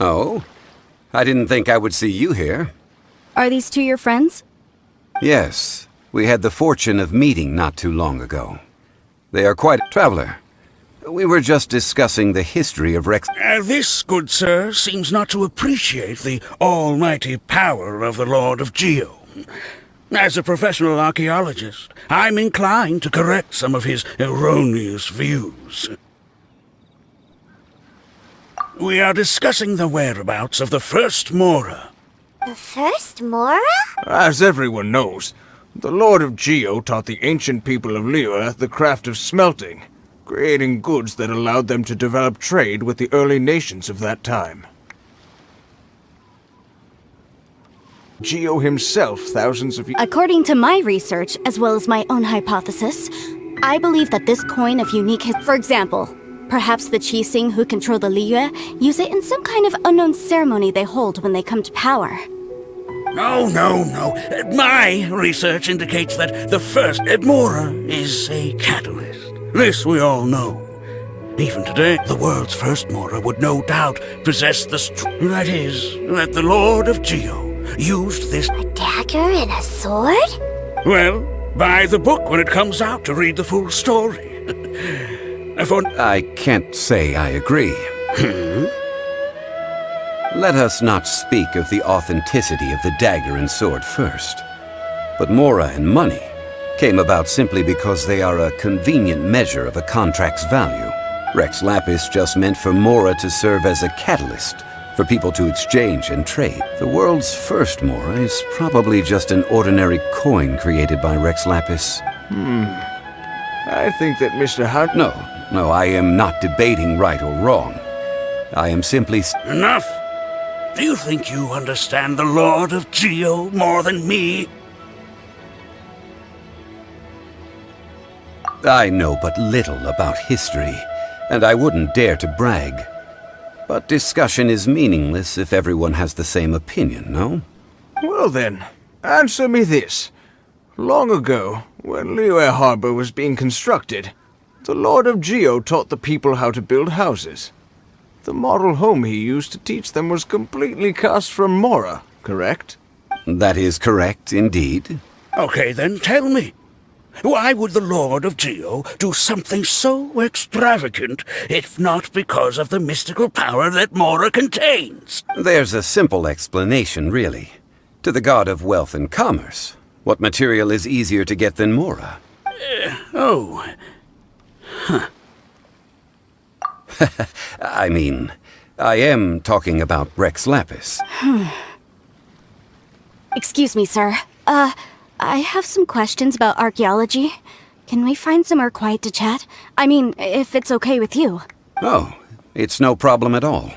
Oh? I didn't think I would see you here. Are these two your friends? Yes, we had the fortune of meeting not too long ago. They are quite a traveler. We were just discussing the history of Rex. This, good sir, seems not to appreciate the almighty power of the Lord of Geo. As a professional archaeologist, I'm inclined to correct some of his erroneous views. We are discussing the whereabouts of the first Mora. The first Mora? As everyone knows, the Lord of Geo taught the ancient people of Yore the craft of smelting, creating goods that allowed them to develop trade with the early nations of that time. Geo himself, thousands of years... According to my research, as well as my own hypothesis, I believe that this coin of unique For example, perhaps the Qixing who control the Liyue use it in some kind of unknown ceremony they hold when they come to power. No. My research indicates that the first Mora is a catalyst. This we all know. Even today, the world's first Mora would no doubt possess the that is, that the Lord of Geo used this... A dagger and a sword? Well, buy the book when it comes out to read the full story. I can't say I agree. Let us not speak of the authenticity of the dagger and sword first. But Mora and money came about simply because they are a convenient measure of a contract's value. Rex Lapis just meant for Mora to serve as a catalyst for people to exchange and trade. The world's first Mora is probably just an ordinary coin created by Rex Lapis. I think that Mr. Hunt... No, I am not debating right or wrong. I am simply... Enough! Do you think you understand the Lord of Geo more than me? I know but little about history, and I wouldn't dare to brag. But discussion is meaningless if everyone has the same opinion, no? Well then, answer me this. Long ago, when Liyue Harbor was being constructed, the Lord of Geo taught the people how to build houses. The model home he used to teach them was completely cast from Mora, correct? That is correct, indeed. Okay, then tell me. Why would the Lord of Geo do something so extravagant, if not because of the mystical power that Mora contains? There's a simple explanation, really. To the god of wealth and commerce, what material is easier to get than Mora? I mean, I am talking about Rex Lapis. Excuse me, sir. I have some questions about archaeology. Can we find somewhere quiet to chat? I mean, if it's okay with you. Oh, it's no problem at all.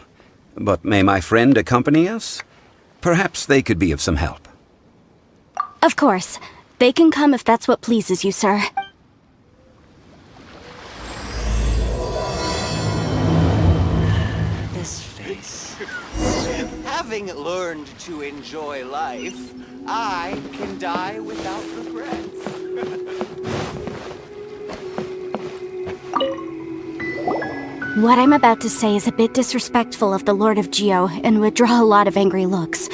But may my friend accompany us? Perhaps they could be of some help. Of course. They can come if that's what pleases you, sir. This face. Having learned to enjoy life, I can die without regrets. What I'm about to say is a bit disrespectful of the Lord of Geo and would draw a lot of angry looks.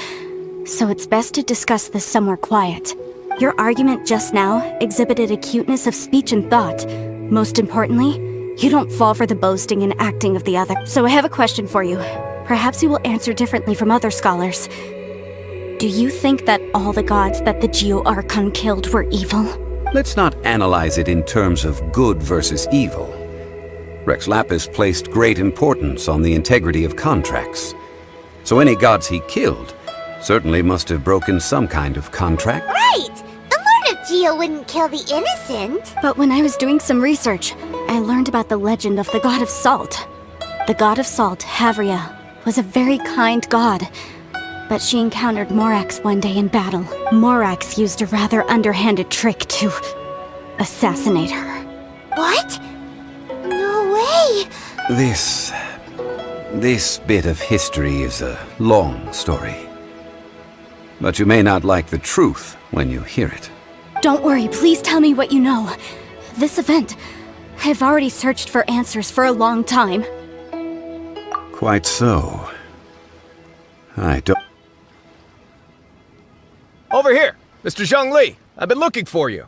So it's best to discuss this somewhere quiet. Your argument just now exhibited acuteness of speech and thought. Most importantly, you don't fall for the boasting and acting of the other. So I have a question for you. Perhaps you will answer differently from other scholars. Do you think that all the gods that the Geo Archon killed were evil? Let's not analyze it in terms of good versus evil. Rex Lapis placed great importance on the integrity of contracts. So any gods he killed certainly must have broken some kind of contract. Right! The Lord of Geo wouldn't kill the innocent. But when I was doing some research, I learned about the legend of the god of salt. The god of salt, Havria, was a very kind god. But she encountered Morax one day in battle. Morax used a rather underhanded trick to assassinate her. What? No way! This bit of history is a long story. But you may not like the truth when you hear it. Don't worry, please tell me what you know. This event, I've already searched for answers for a long time. Quite so. I don't... Over here! Mr. Zongli! I've been looking for you.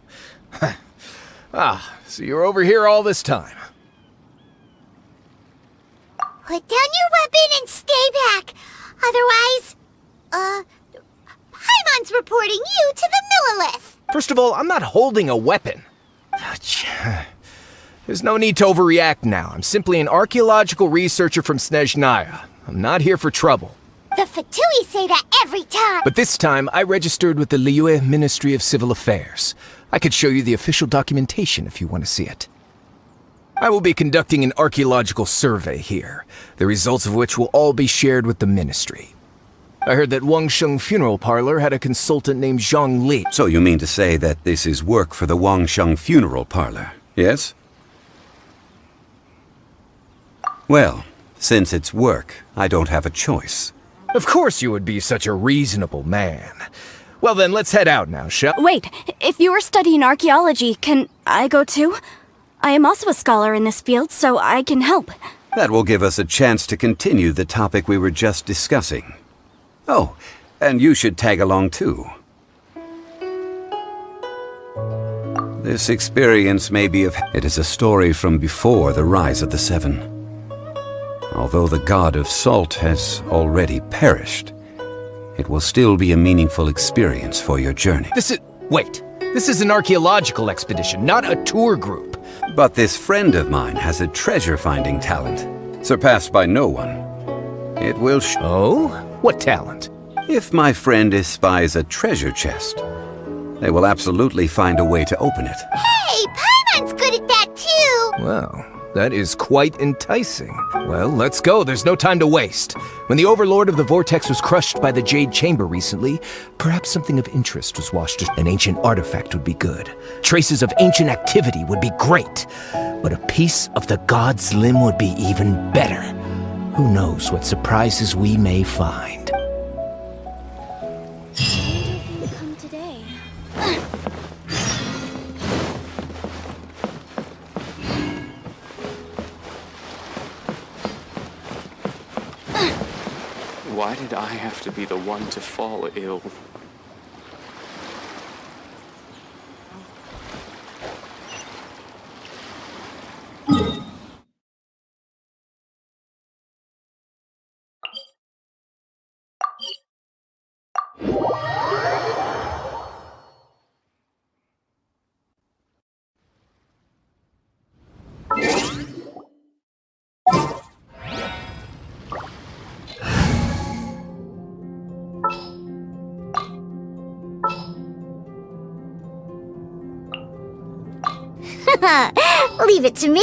So you're over here all this time. Put down your weapon and stay back. Otherwise, Paimon's reporting you to the Millilith. First of all, I'm not holding a weapon. There's no need to overreact now. I'm simply an archaeological researcher from Snezhnaya. I'm not here for trouble. The Fatui say that every time. But this time, I registered with the Liyue Ministry of Civil Affairs. I could show you the official documentation if you want to see it. I will be conducting an archaeological survey here, the results of which will all be shared with the ministry. I heard that Wangsheng Funeral Parlor had a consultant named Zongli. So you mean to say that this is work for the Wangsheng Funeral Parlor, yes? Well, since it's work, I don't have a choice. Of course you would be such a reasonable man. Well then, let's head out now, shall we? Wait, if you are studying archaeology, can I go too? I am also a scholar in this field, so I can help. That will give us a chance to continue the topic we were just discussing. Oh, and you should tag along too. This experience may be of... It is a story from before the rise of the Seven. Although the god of salt has already perished, it will still be a meaningful experience for your journey. Wait, this is an archaeological expedition, not a tour group. But this friend of mine has a treasure-finding talent, surpassed by no one. It will Oh? What talent? If my friend espies a treasure chest, they will absolutely find a way to open it. Hey, Paimon's good at that too. Well, that is quite enticing. Well, let's go. There's no time to waste. When the Overlord of the Vortex was crushed by the Jade Chamber recently, perhaps something of interest was washed. An ancient artifact would be good. Traces of ancient activity would be great. But a piece of the god's limb would be even better. Who knows what surprises we may find. Come today. Why did I have to be the one to fall ill? Leave it to me.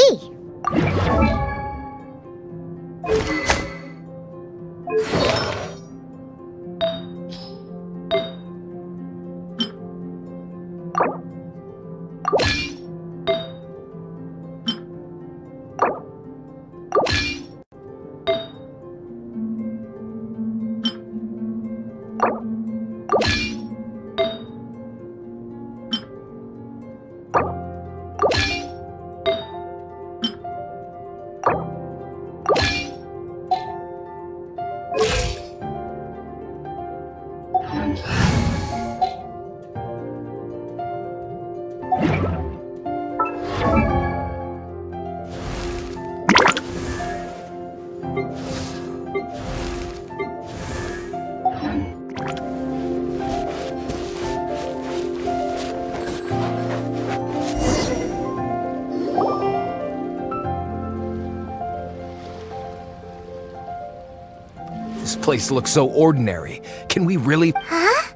This place looks so ordinary. Can we really... Huh?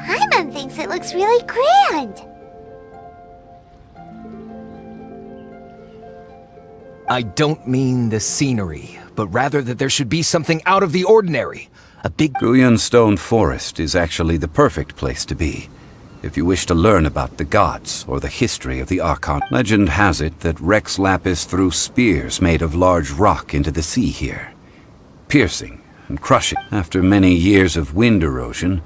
Paimon thinks it looks really grand. I don't mean the scenery, but rather that there should be something out of the ordinary. A big... Guyan Stone Forest is actually the perfect place to be, if you wish to learn about the gods or the history of the Archon. Legend has it that Rex Lapis threw spears made of large rock into the sea here, piercing and crushing. After many years of wind erosion,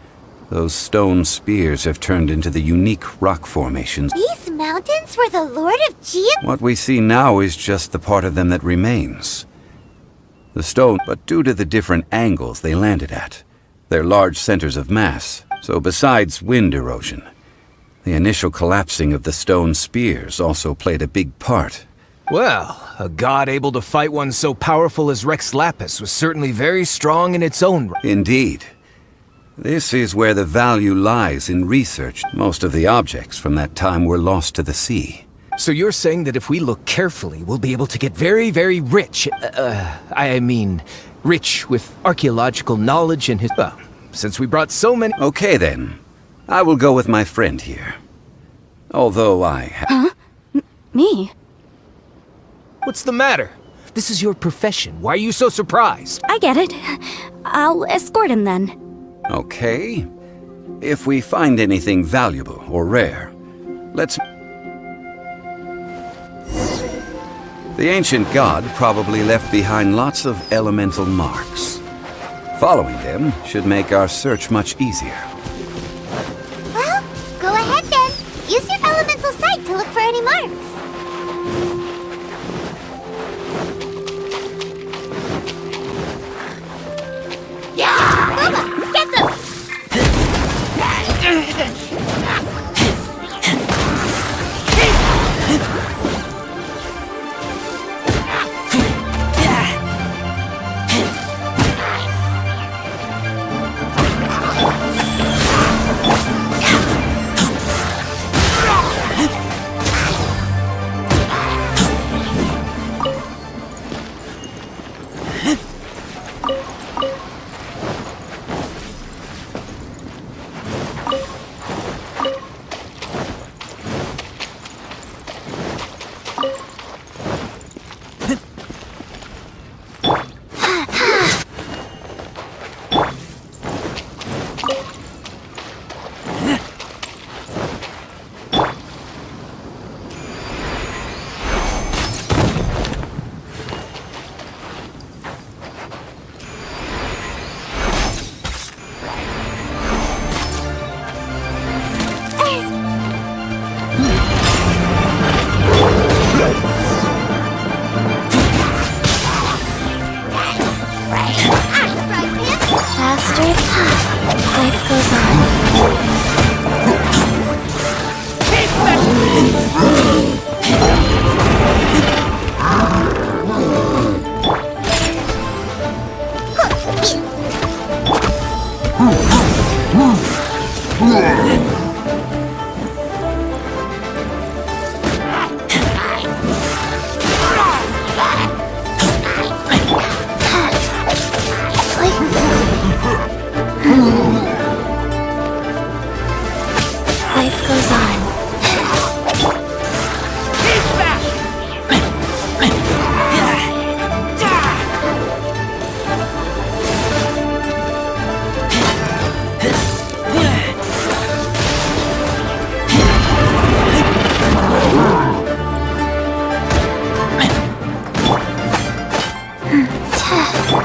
those stone spears have turned into the unique rock formations. These mountains were the Lord of Geo. What we see now is just the part of them that remains. The stone, but due to the different angles they landed at, they're large centers of mass, so besides wind erosion, the initial collapsing of the stone spears also played a big part. Well, a god able to fight one so powerful as Rex Lapis was certainly very strong in its own right. Indeed. This is where the value lies in research. Most of the objects from that time were lost to the sea. So you're saying that if we look carefully, we'll be able to get very, very rich. Rich with archaeological knowledge and well, since we brought so many... Okay then. I will go with my friend here. Although Huh? Me? What's the matter? This is your profession. Why are you so surprised? I get it. I'll escort him then. Okay. If we find anything valuable or rare, let's... The ancient god probably left behind lots of elemental marks. Following them should make our search much easier. Well, go ahead then. Use your elemental sight to look for any marks. Bubba, get them! Life goes on. Life goes on.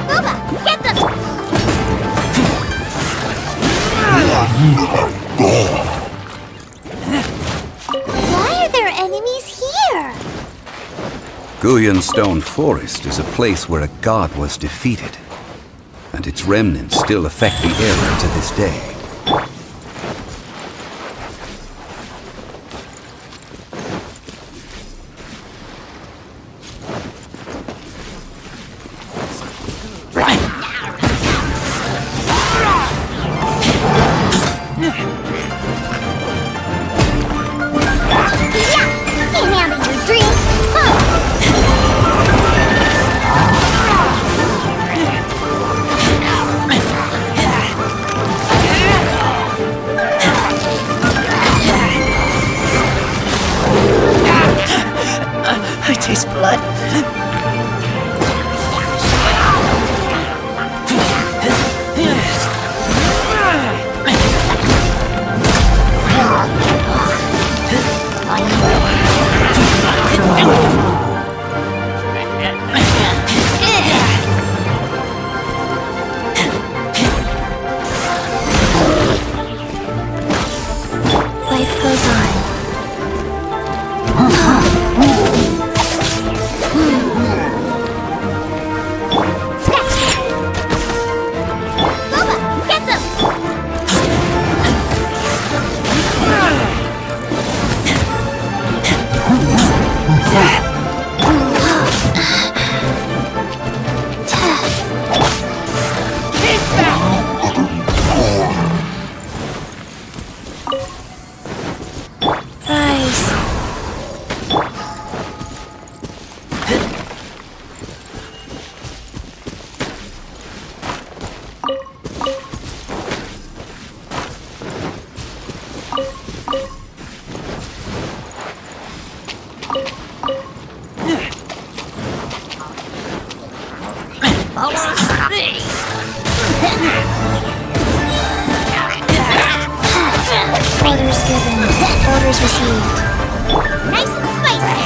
Bubba, get them! Why are there enemies here? Guyan Stone Forest is a place where a god was defeated, and its remnants still affect the area to this day. Came out of your dream. I taste blood. Life goes on. Orders given. Orders received. Nice and spicy.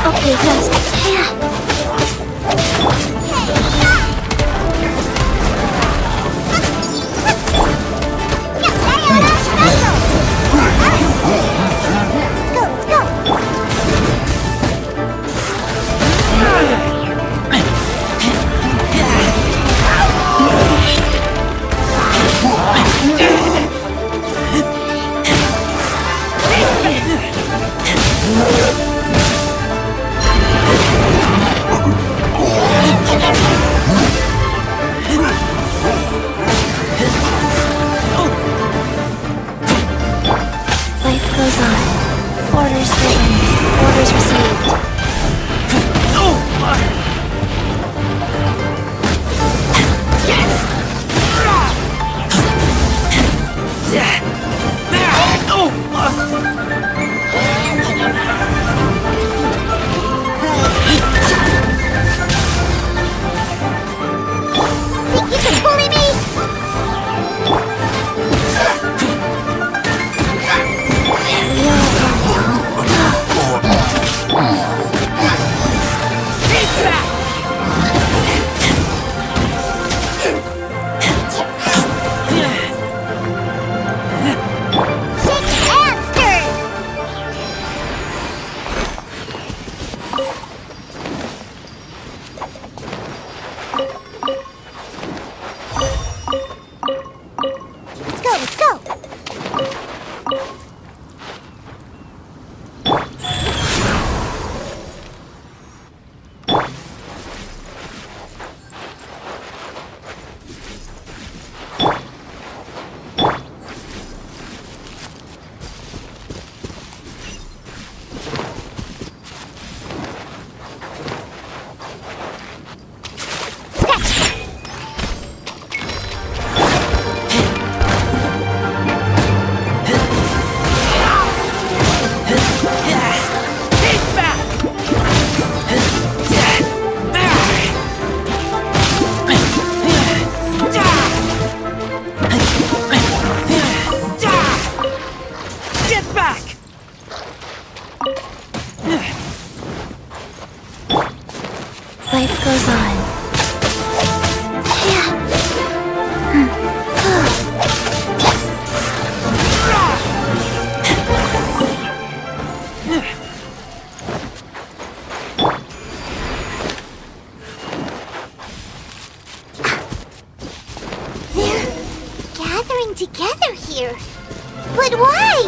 Okay, faster. Yeah. Life goes on. Orders given. Orders received. Think you can bully me? Let's go! Life goes on. They're gathering together here. But why?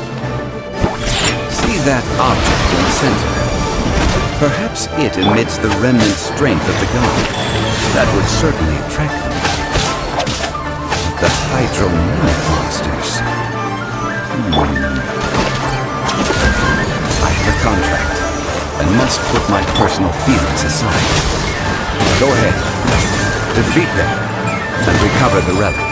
See that object in the center? Perhaps it emits the remnant strength of the god. That would certainly attract them. The hydromanic monsters. I have a contract, and must put my personal feelings aside. Go ahead. Defeat them, and recover the relic.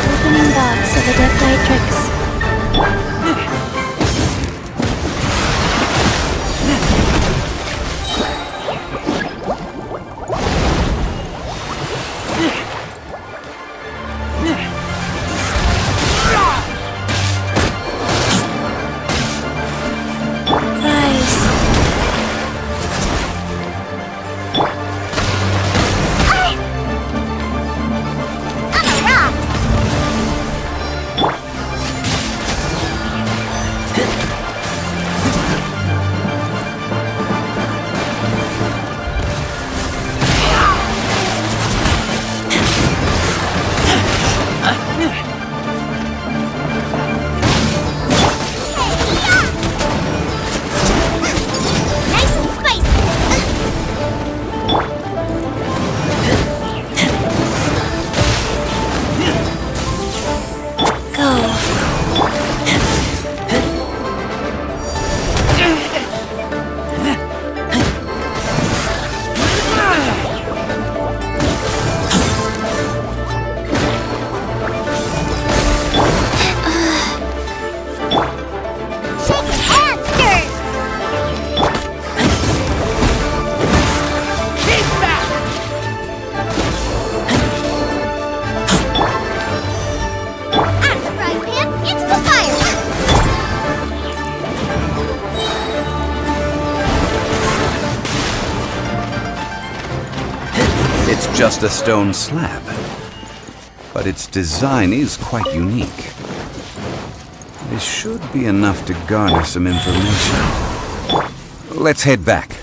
Opening box of Adepti-Trix. It's just a stone slab, but its design is quite unique. This should be enough to garner some information. Let's head back.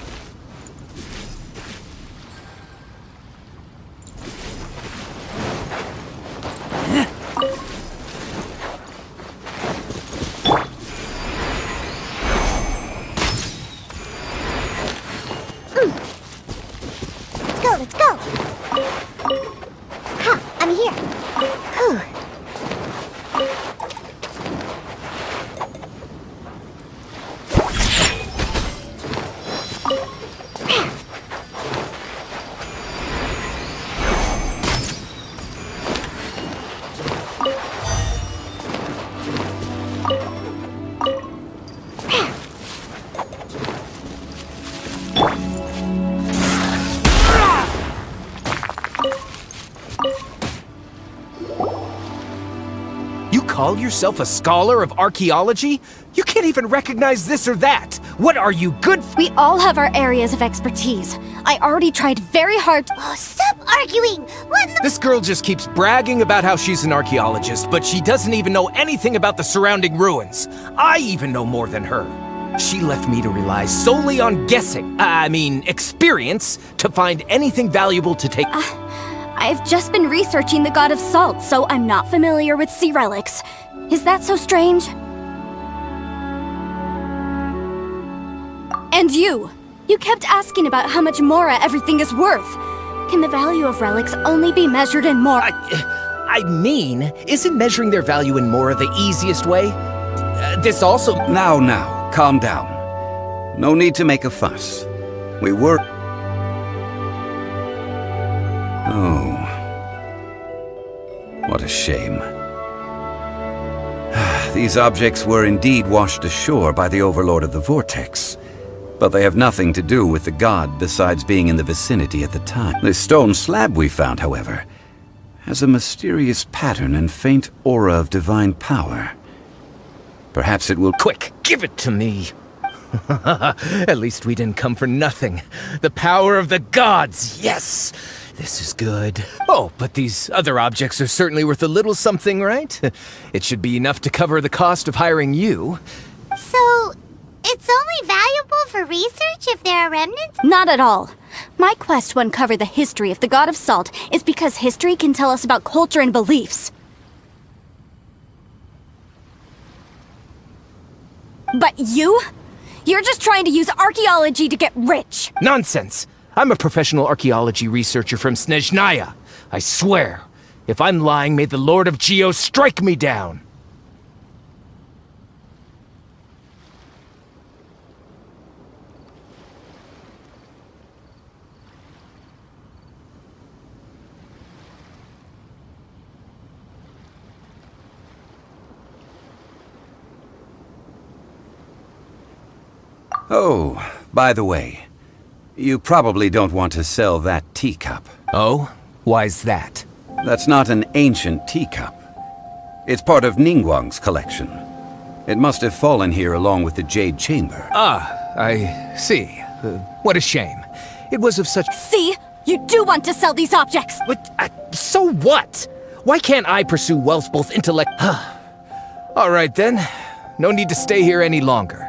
Let's go! Ha! I'm here! Whew. Call yourself a scholar of archaeology? You can't even recognize this or that! What are you, good We all have our areas of expertise. I already tried very hard to— Oh, stop arguing! What in the— This girl just keeps bragging about how she's an archaeologist, but she doesn't even know anything about the surrounding ruins. I even know more than her. She left me to rely solely on guessing, experience, to find anything valuable to take— I've just been researching the god of salt, so I'm not familiar with sea relics. Is that so strange? And you kept asking about how much Mora everything is worth. Can the value of relics only be measured in more— isn't measuring their value in Mora the easiest way? This also— Now, calm down. No need to make a fuss. We were— Oh. What a shame. These objects were indeed washed ashore by the Overlord of the Vortex, but they have nothing to do with the god besides being in the vicinity at the time. The stone slab we found, however, has a mysterious pattern and faint aura of divine power. Perhaps it will— Quick, give it to me! At least we didn't come for nothing. The power of the gods, yes! This is good. Oh, but these other objects are certainly worth a little something, right? It should be enough to cover the cost of hiring you. So, it's only only valuable for research if there are remnants? Not at all. My quest to uncover the history of the God of Salt is because history can tell us about culture and beliefs. But you? You're just trying to use archaeology to get rich. Nonsense! I'm a professional archaeology researcher from Snezhnaya. I swear, if I'm lying, may the Lord of Geo strike me down! Oh, by the way, you probably don't want to sell that teacup. Oh? Why's that? That's not an ancient teacup. It's part of Ningguang's collection. It must have fallen here along with the Jade Chamber. Ah, I see. What a shame. It was of such— See? You do want to sell these objects! What? So what? Why can't I pursue wealth both intellect— Alright then. No need to stay here any longer.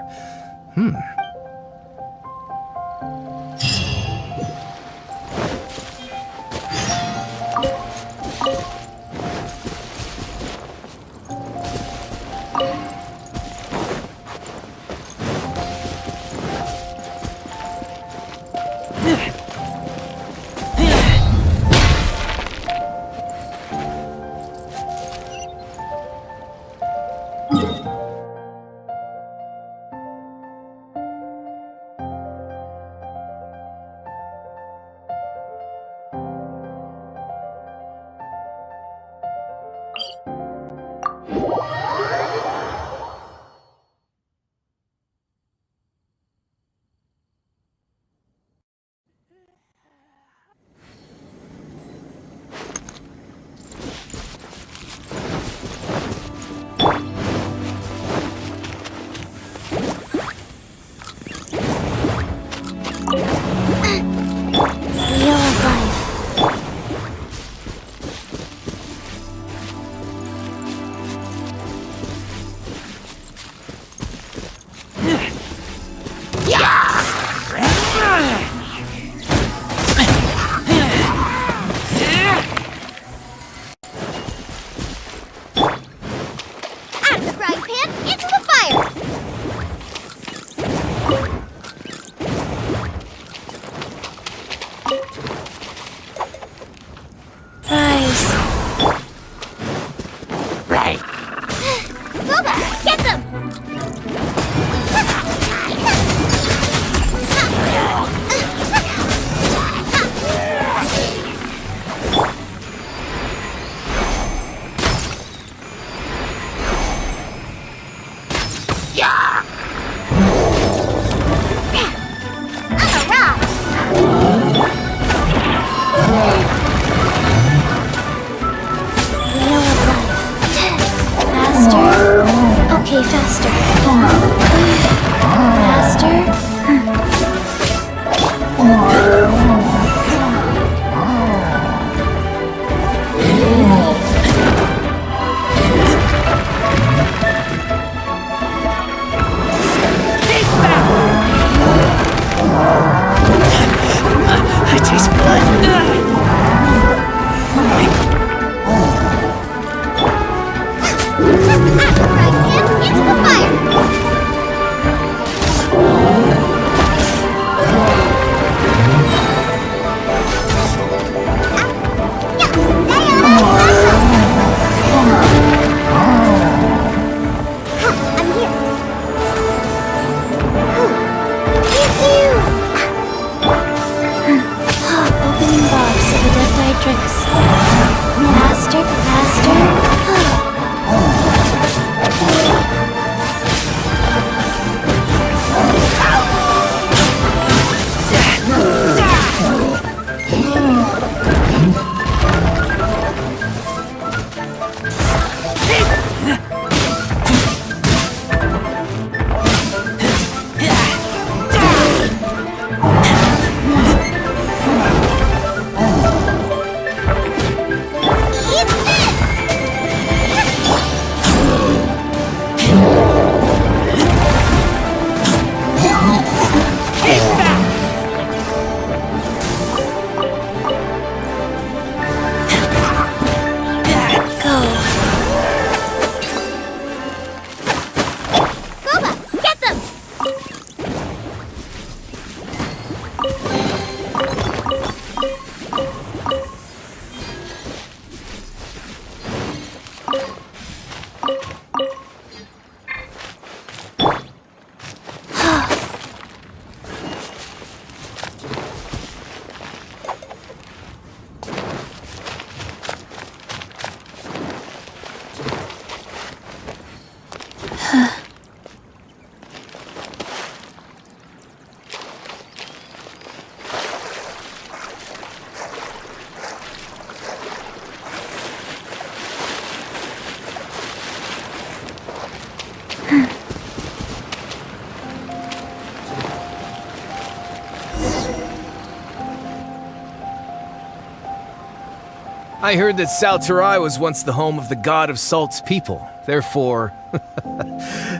I heard that Salterai was once the home of the god of Salt's people. Therefore,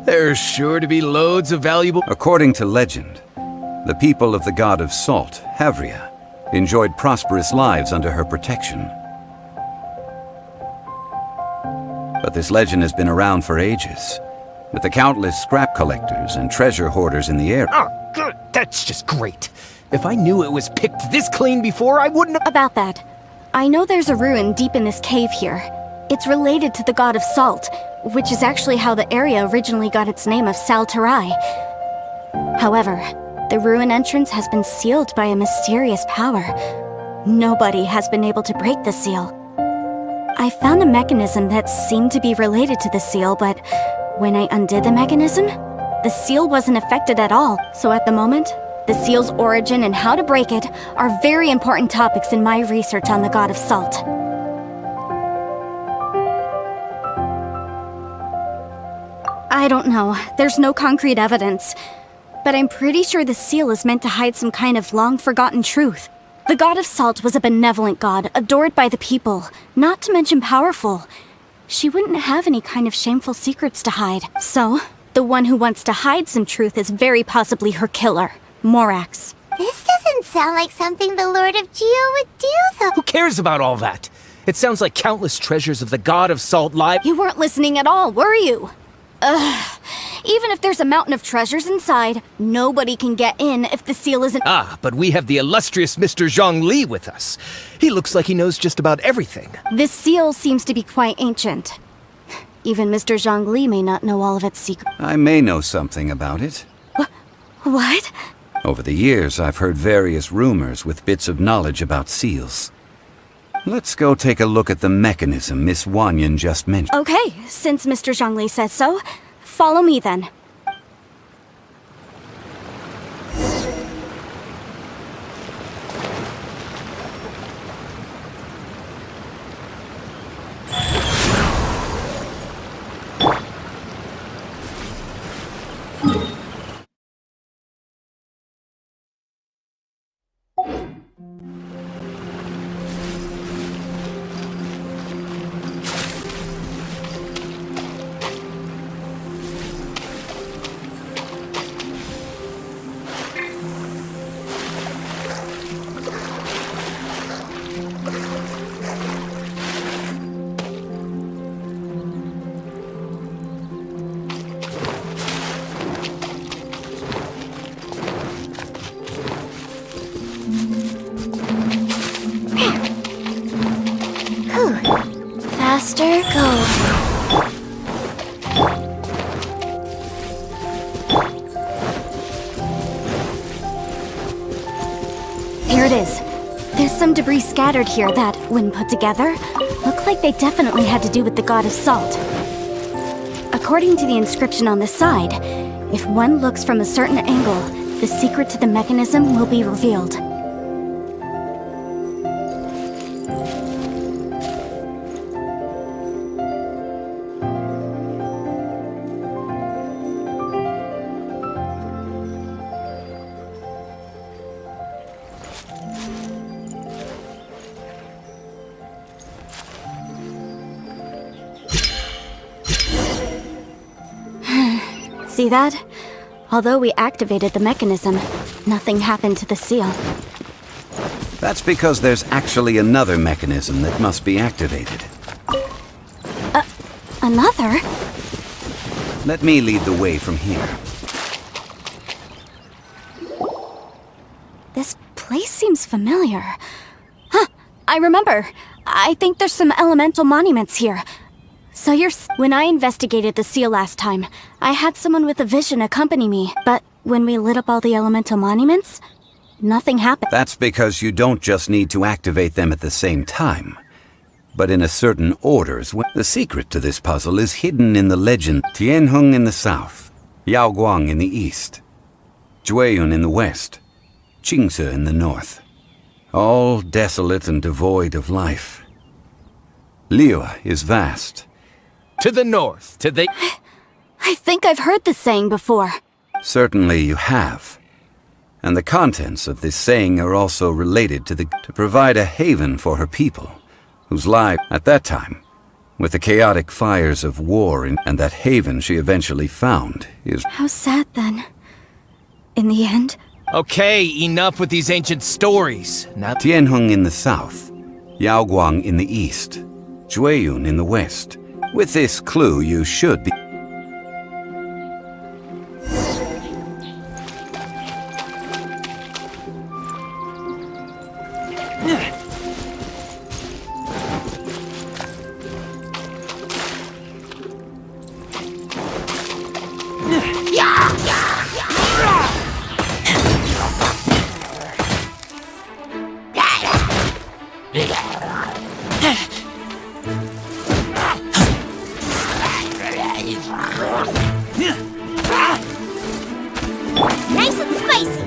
there's sure to be loads of valuable... According to legend, the people of the god of Salt, Havria, enjoyed prosperous lives under her protection. But this legend has been around for ages, with the countless scrap collectors and treasure hoarders in the area. Oh, good. That's just great. If I knew it was picked this clean before, I wouldn't have... About that, I know there's a ruin deep in this cave here. It's related to the god of Salt, which is actually how the area originally got its name of Salterai. However, the ruin entrance has been sealed by a mysterious power. Nobody has been able to break the seal. I found a mechanism that seemed to be related to the seal, but when I undid the mechanism, the seal wasn't affected at all. So at the moment, the seal's origin and how to break it are very important topics in my research on the god of Salt. I don't know. There's no concrete evidence. But I'm pretty sure the seal is meant to hide some kind of long-forgotten truth. The god of Salt was a benevolent god, adored by the people, not to mention powerful. She wouldn't have any kind of shameful secrets to hide. So, the one who wants to hide some truth is very possibly her killer, Morax. This doesn't sound like something the Lord of Geo would do, though. Who cares about all that? It sounds like countless treasures of the god of Salt lie... You weren't listening at all, were you? Ugh. Even if there's a mountain of treasures inside, nobody can get in if the seal isn't... Ah, but we have the illustrious Mr. Zongli with us. He looks like he knows just about everything. This seal seems to be quite ancient. Even Mr. Zongli may not know all of its secrets. I may know something about it. What? Over the years, I've heard various rumors with bits of knowledge about seals. Let's go take a look at the mechanism Miss Wanyan just mentioned. Okay, since Mr. Zhongli says so, follow me then. Faster, go. Here it is. There's some debris scattered here that, when put together, look like they definitely had to do with the god of Salt. According to the inscription on the side, if one looks from a certain angle, the secret to the mechanism will be revealed. See that? Although we activated the mechanism, nothing happened to the seal. That's because there's actually another mechanism that must be activated. Another? Let me lead the way from here. This place seems familiar. Huh, I remember. I think there's some elemental monuments here. So when I investigated the seal last time, I had someone with a vision accompany me. But when we lit up all the elemental monuments, nothing happened. That's because you don't just need to activate them at the same time. but in a certain orders. The secret to this puzzle is hidden in the legend Tianheng in the south, Yaoguang in the east, Jueyun in the west, Qingce in the north, all desolate and devoid of life. Liyue is vast. To the north, to the... I think I've heard this saying before. Certainly you have. And the contents of this saying are also related to provide a haven for her people, whose lives at that time, with the chaotic fires of war and that haven she eventually found, is... How sad then. In the end? Okay, enough with these ancient stories. Now... Tianheng in the south, Yaoguang in the east, Jueyun in the west. With this clue, you should be... Nice and spicy.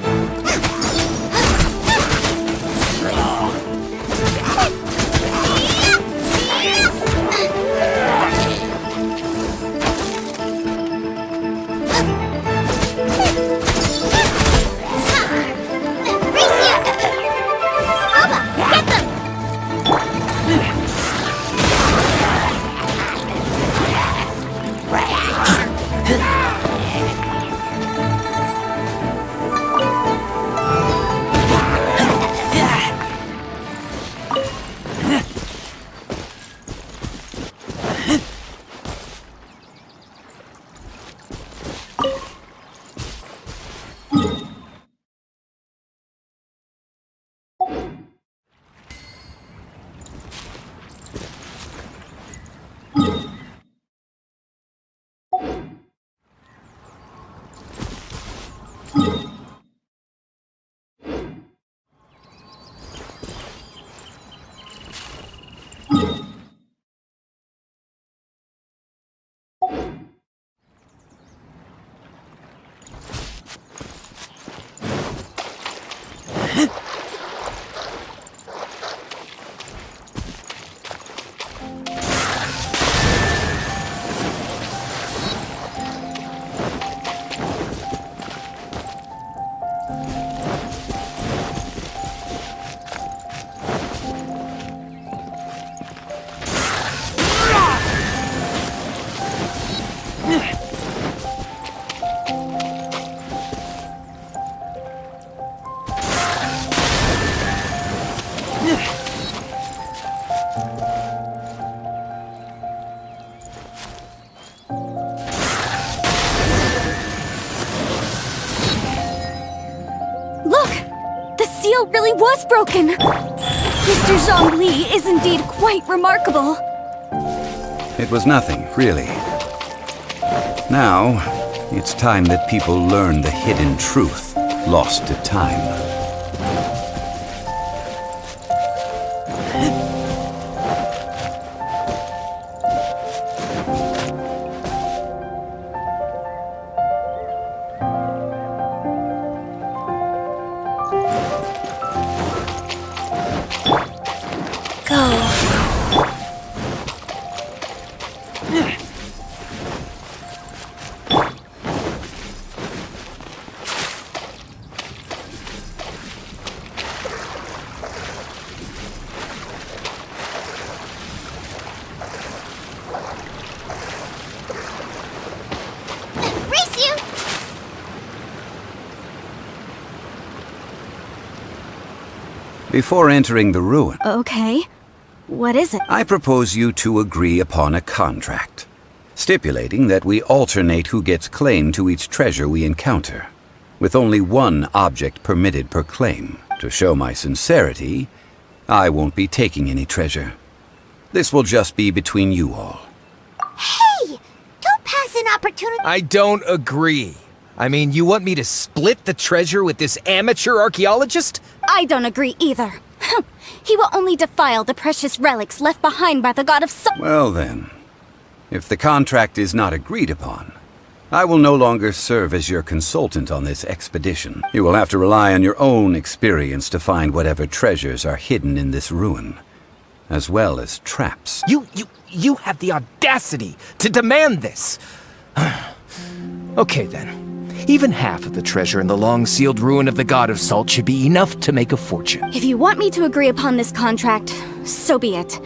Really was broken. Mr. Zongli is indeed quite remarkable. It was nothing, really. Now, it's time that people learn the hidden truth lost to time. Before entering the ruin... Okay. What is it? I propose you two agree upon a contract, stipulating that we alternate who gets claim to each treasure we encounter, with only one object permitted per claim. To show my sincerity, I won't be taking any treasure. This will just be between you all. Hey! Don't pass an opportunity. I don't agree. I mean, you want me to split the treasure with this amateur archaeologist? I don't agree either. He will only defile the precious relics left behind by the god of Salt. Well then, if the contract is not agreed upon, I will no longer serve as your consultant on this expedition. You will have to rely on your own experience to find whatever treasures are hidden in this ruin, as well as traps. You have the audacity to demand this! Okay then. Even half of the treasure in the long-sealed ruin of the God of Salt should be enough to make a fortune. If you want me to agree upon this contract, so be it.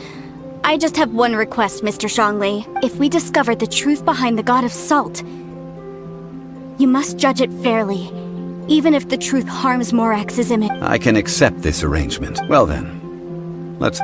I just have one request, Mr. Zongli. If we discover the truth behind the God of Salt, you must judge it fairly, even if the truth harms Morax's image. I can accept this arrangement. Well then, let's...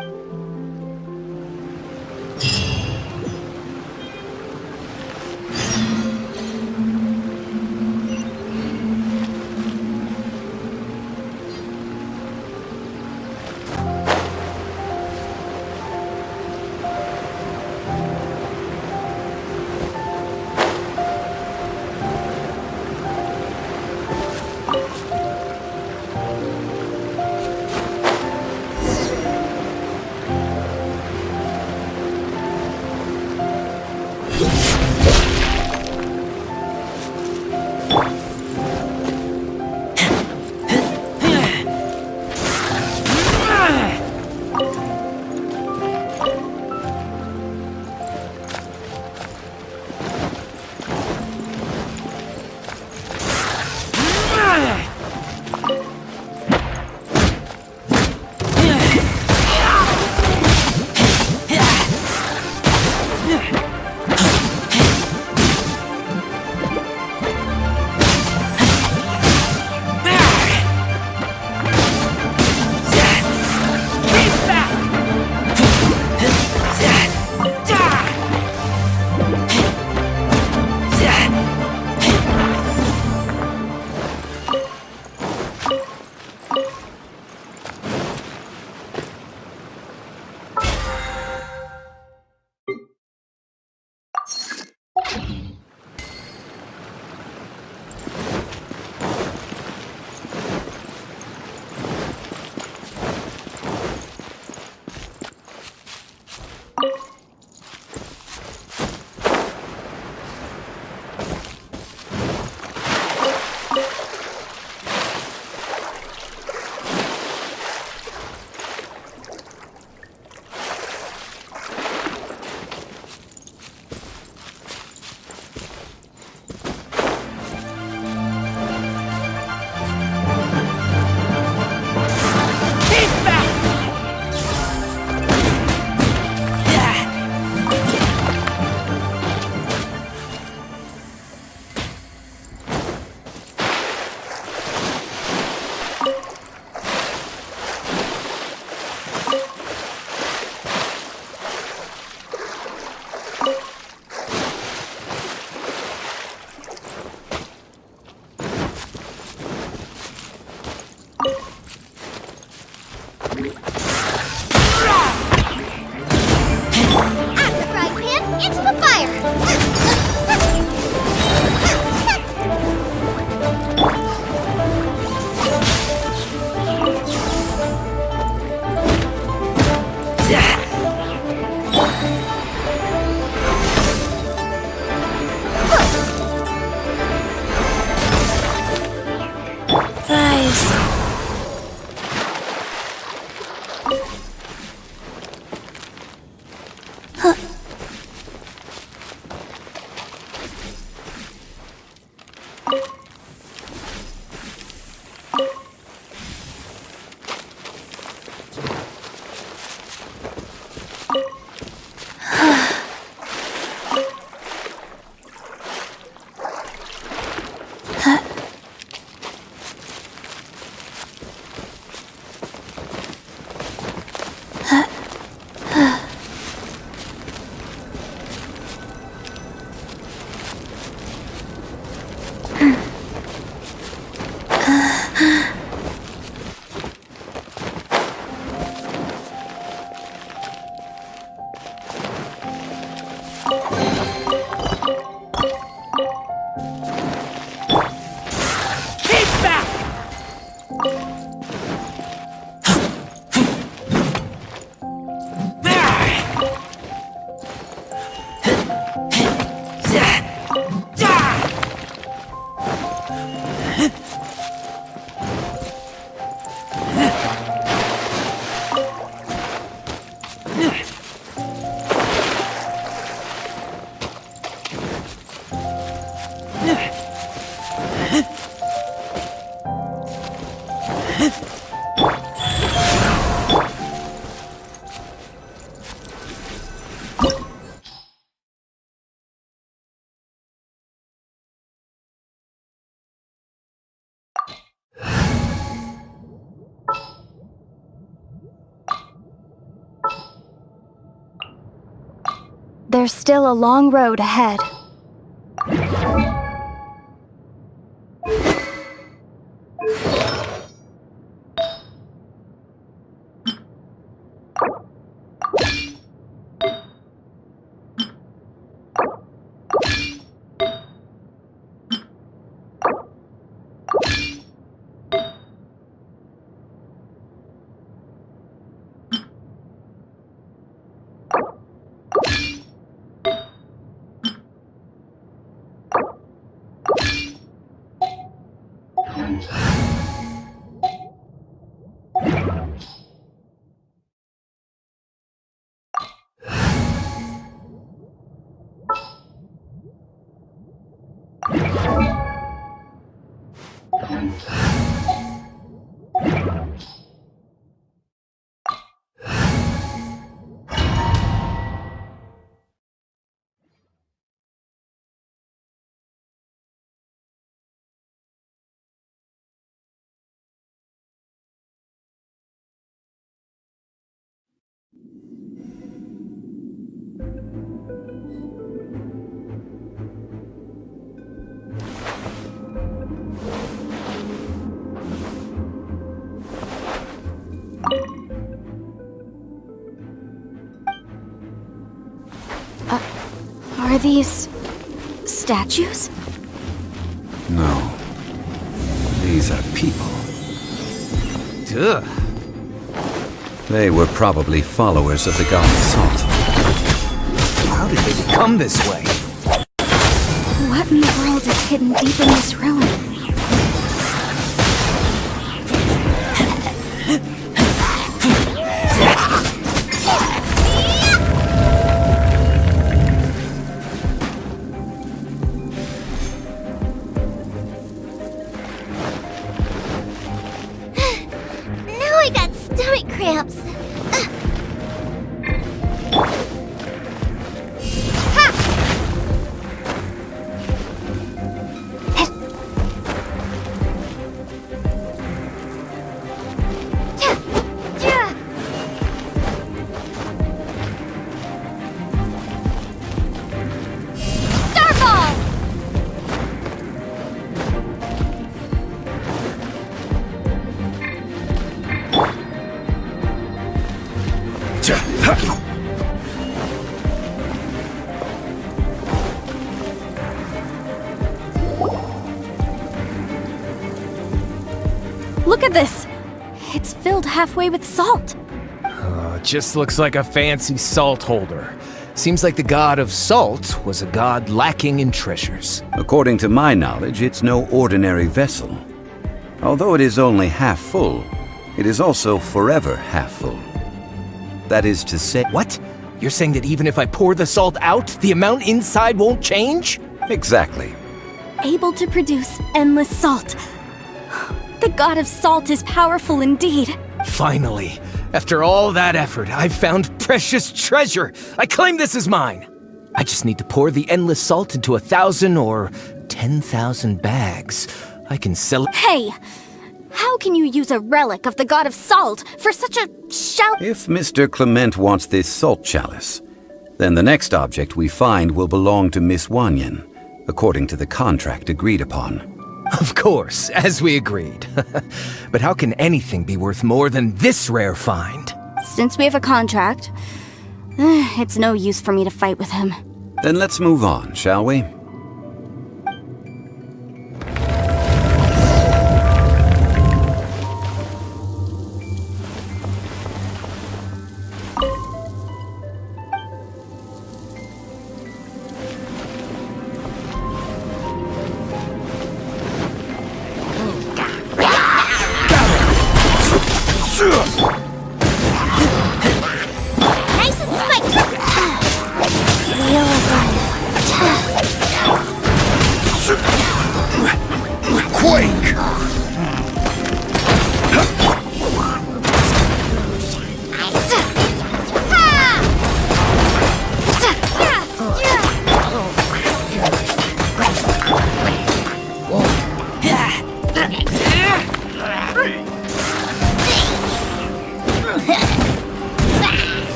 There's still a long road ahead. Are these statues? No. These are people. Ugh. They were probably followers of the god of salt. How did they become this way? What in the world is hidden deep in this ruin? Now I got stomach cramps. Look at this! It's filled halfway with salt. Just looks like a fancy salt holder. Seems like the god of salt was a god lacking in treasures. According to my knowledge, it's no ordinary vessel. Although it is only half full, it is also forever half full. That is to say... What? You're saying that even if I pour the salt out, the amount inside won't change? Exactly. Able to produce endless salt. The god of salt is powerful indeed. Finally, after all that effort, I've found precious treasure. I claim this as mine. I just need to pour the endless salt into 1,000 or 10,000 bags. I can sell it. Hey! How can you use a relic of the god of salt for such a If Mr. Clement wants this salt chalice, then the next object we find will belong to Miss Wanyan, according to the contract agreed upon. Of course, as we agreed. But how can anything be worth more than this rare find? Since we have a contract, it's no use for me to fight with him. Then let's move on, shall we?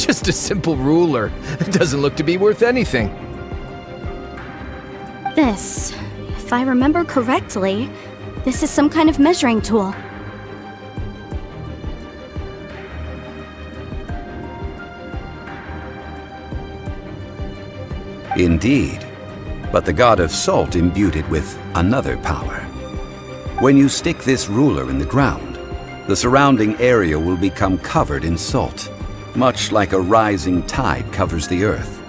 Just a simple ruler. It doesn't look to be worth anything. This, if I remember correctly, this is some kind of measuring tool. Indeed. But the god of salt imbued it with another power. When you stick this ruler in the ground, the surrounding area will become covered in salt, much like a rising tide covers the earth.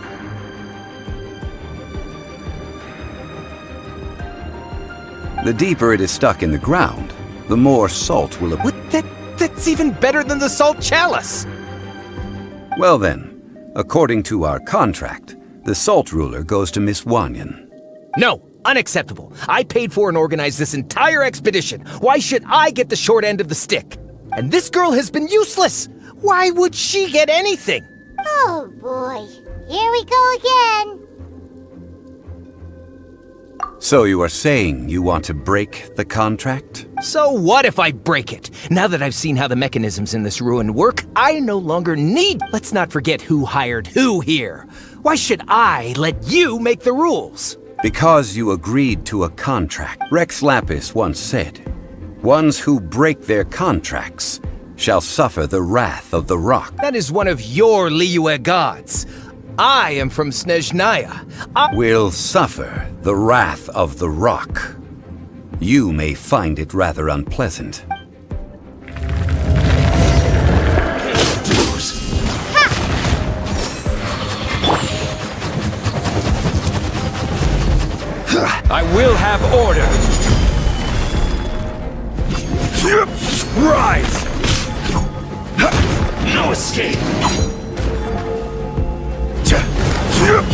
The deeper it is stuck in the ground, the more salt will... That's even better than the salt chalice! Well then, according to our contract, the salt ruler goes to Miss Wanyan. No, unacceptable. I paid for and organized this entire expedition. Why should I get the short end of the stick? And this girl has been useless! Why would she get anything? Oh boy, here we go again. So you are saying you want to break the contract? So what if I break it? Now that I've seen how the mechanisms in this ruin work, I no longer need... Let's not forget who hired who here. Why should I let you make the rules? Because you agreed to a contract. Rex Lapis once said, "Ones who break their contracts shall suffer the wrath of the rock." That is one of your Liyue gods. I am from Snezhnaya. Will suffer the wrath of the rock. You may find it rather unpleasant. I will have order. Rise! No escape! You're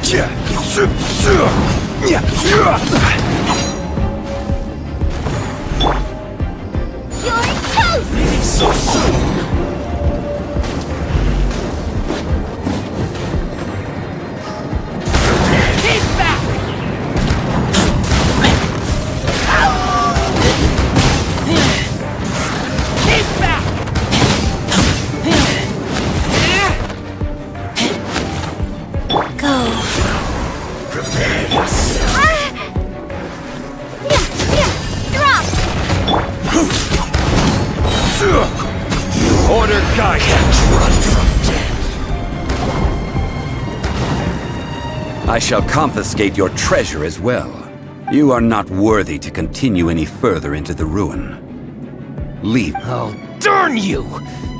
toast! Leaving so soon! Order guide. Run from death. I shall confiscate your treasure as well. You are not worthy to continue any further into the ruin. Leave. Oh, darn you!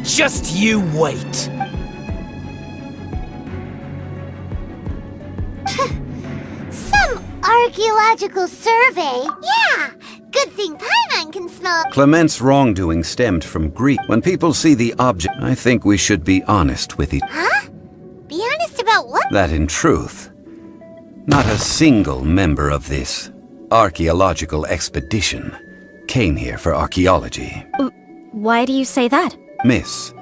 Just you wait. Some archaeological survey. Yeah! Good thing Paimon can smell it. Clement's wrongdoing stemmed from greed. When people see the object, I think we should be honest with each other. Huh? Be honest about what? That in truth, not a single member of this archaeological expedition came here for archaeology. Why do you say that? Miss,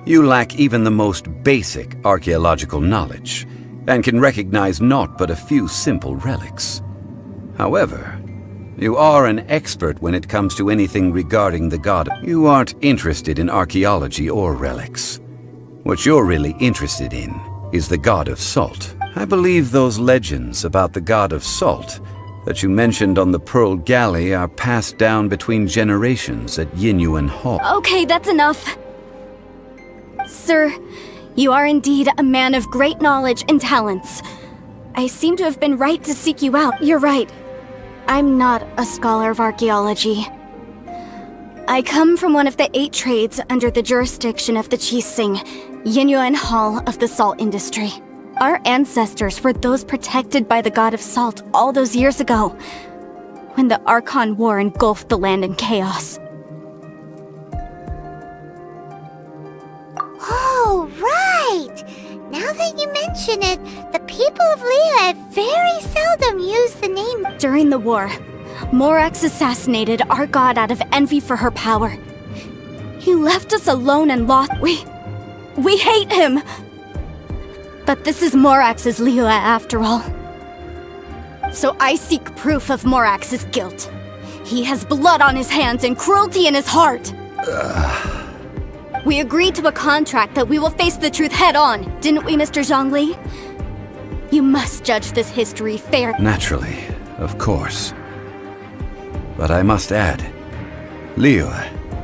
you lack even the most basic archaeological knowledge, and can recognize naught but a few simple relics. However, you are an expert when it comes to anything regarding the god. You aren't interested in archaeology or relics. What you're really interested in is the god of salt. I believe those legends about the god of salt that you mentioned on the Pearl Galley are passed down between generations at Yinyuan Hall. Okay, that's enough. Sir, you are indeed a man of great knowledge and talents. I seem to have been right to seek you out. You're right. I'm not a scholar of archaeology. I come from one of the 8 trades under the jurisdiction of the Chising, Yinyuan Hall of the salt industry. Our ancestors were those protected by the god of salt all those years ago, when the Archon War engulfed the land in chaos. Oh, right! Now that you mention it, the people of Liyue very seldom use the name. During the war, Morax assassinated our god out of envy for her power. He left us alone and lost. We hate him! But this is Morax's Liyue after all. So I seek proof of Morax's guilt. He has blood on his hands and cruelty in his heart. We agreed to a contract that we will face the truth head-on, didn't we, Mr. Zongli? You must judge this history fair. Naturally, of course. But I must add, Liyue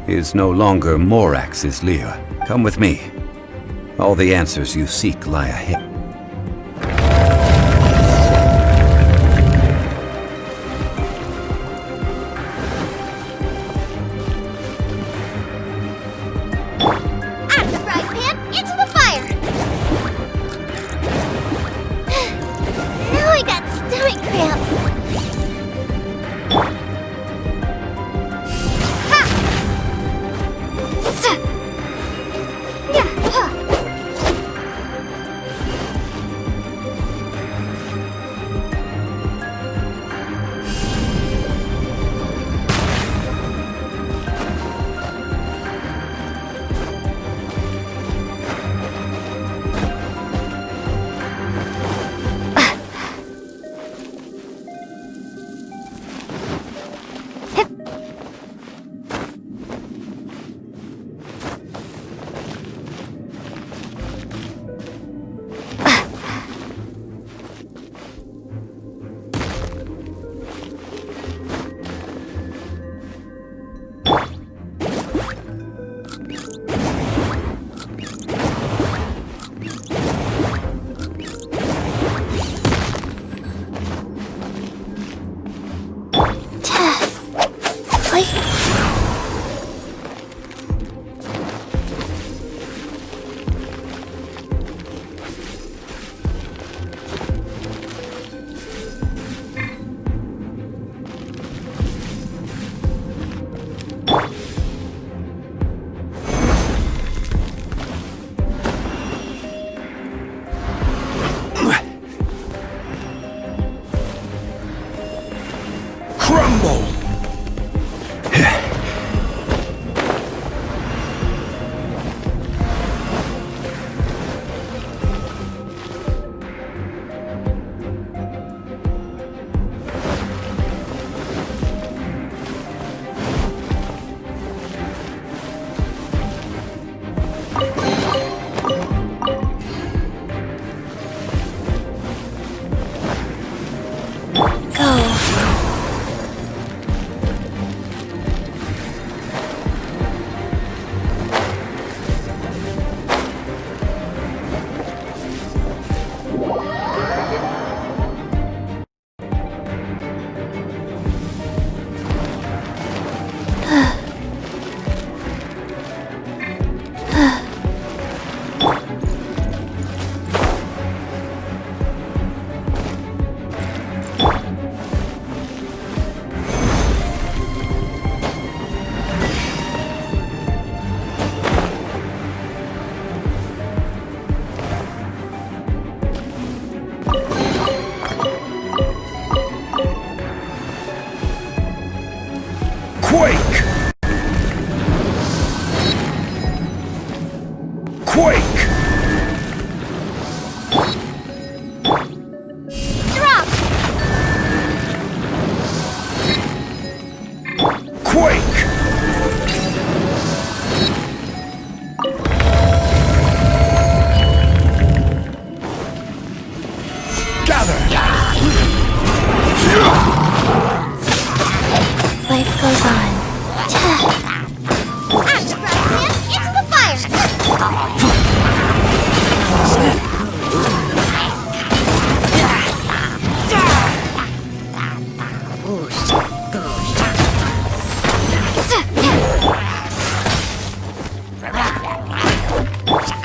is no longer Morax's Liyue. Come with me. All the answers you seek lie ahead. Out of the frying pan, into the fire! Now I got stomach cramps. Ha! Yeah, huh. Life goes on. Out the frying pan, into the fire!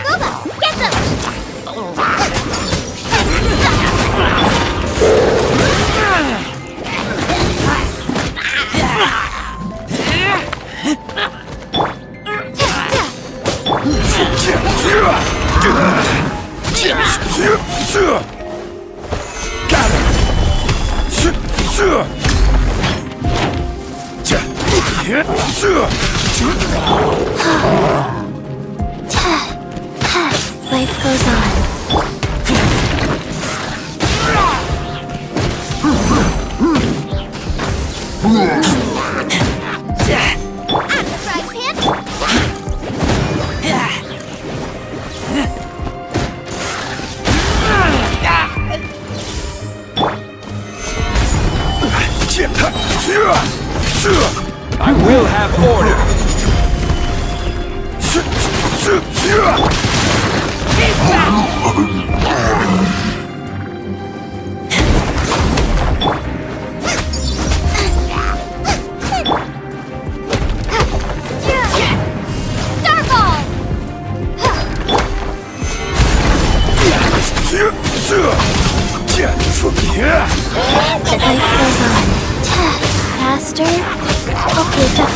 Gooba, get them! Life goes on. Out the frying pan, I will have order! Life goes on. Faster? Okay, done.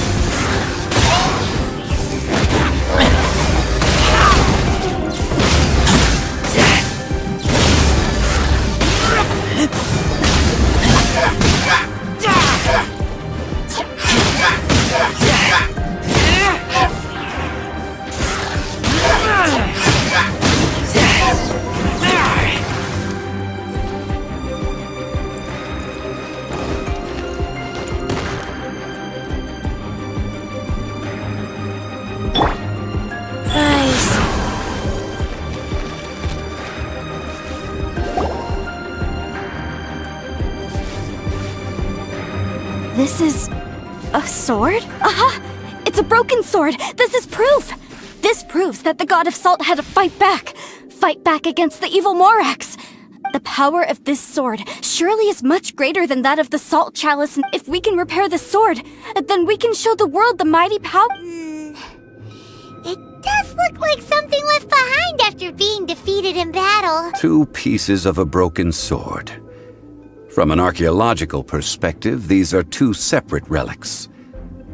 This is a sword? It's a broken sword. This is proof. This proves that the god of salt had to fight back. Fight back against the evil Morax. The power of this sword surely is much greater than that of the salt chalice, and if we can repair the sword, then we can show the world the mighty power. It does look like something left behind after being defeated in battle. 2 pieces of a broken sword. From an archaeological perspective, these are 2 separate relics.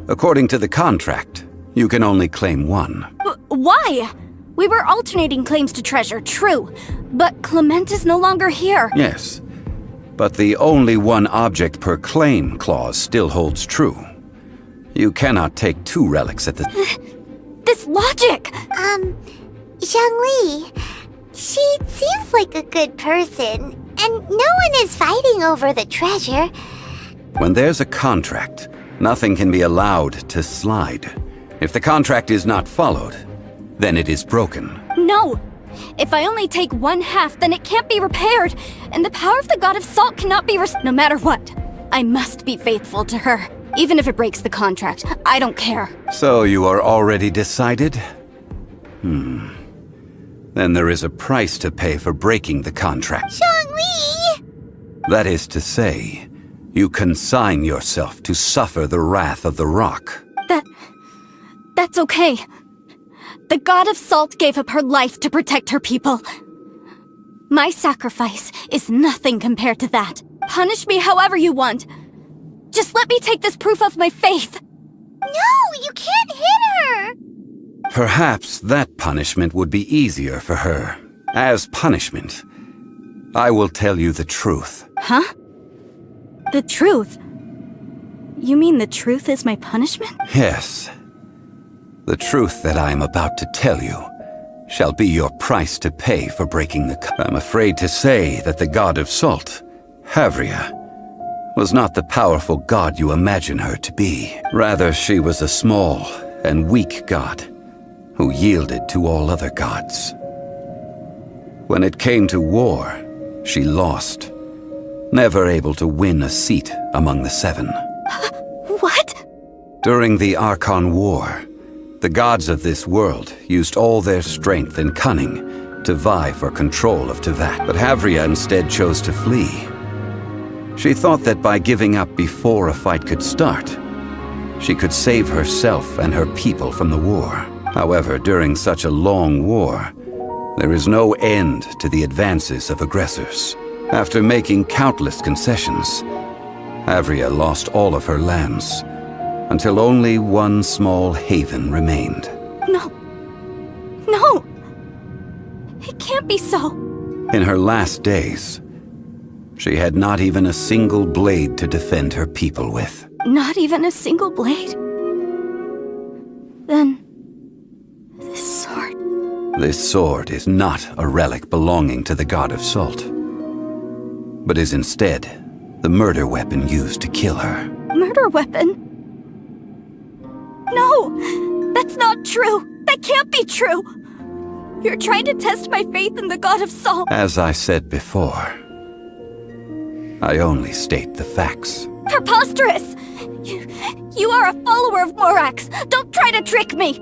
According to the contract, you can only claim 1. Why? We were alternating claims to treasure, true. But Clement is no longer here. Yes, but the only 1 object per claim clause still holds true. You cannot take 2 relics at the... This logic! Zongli, she seems like a good person, and no one is fighting over the treasure. When there's a contract, nothing can be allowed to slide. If the contract is not followed, then it is broken. No! If I only take 1/2, then it can't be repaired, and the power of the god of salt cannot be no matter what. I must be faithful to her. Even if it breaks the contract, I don't care. So you are already decided? Then there is a price to pay for breaking the contract. Zongli! That is to say, you consign yourself to suffer the wrath of the rock. That's okay. The god of salt gave up her life to protect her people. My sacrifice is nothing compared to that. Punish me however you want. Just let me take this proof of my faith. No, you can't hit her! Perhaps that punishment would be easier for her. As punishment, I will tell you the truth. Huh? The truth? You mean the truth is my punishment? Yes. The truth that I am about to tell you shall be your price to pay for breaking the... I'm afraid to say that the god of salt, Havria, was not the powerful god you imagine her to be. Rather, she was a small and weak god who yielded to all other gods. When it came to war, she lost, never able to win a seat among the 7. What? During the Archon War, the gods of this world used all their strength and cunning to vie for control of Tevat, but Havria instead chose to flee. She thought that by giving up before a fight could start, she could save herself and her people from the war. However, during such a long war, there is no end to the advances of aggressors. After making countless concessions, Havria lost all of her lands, until only one small haven remained. No. No! It can't be so. In her last days, she had not even a single blade to defend her people with. Not even a single blade? Then... this sword... This sword is not a relic belonging to the god of salt, but is instead the murder weapon used to kill her. Murder weapon? No! That's not true! That can't be true! You're trying to test my faith in the god of salt! As I said before, I only state the facts. Preposterous! You are a follower of Morax! Don't try to trick me!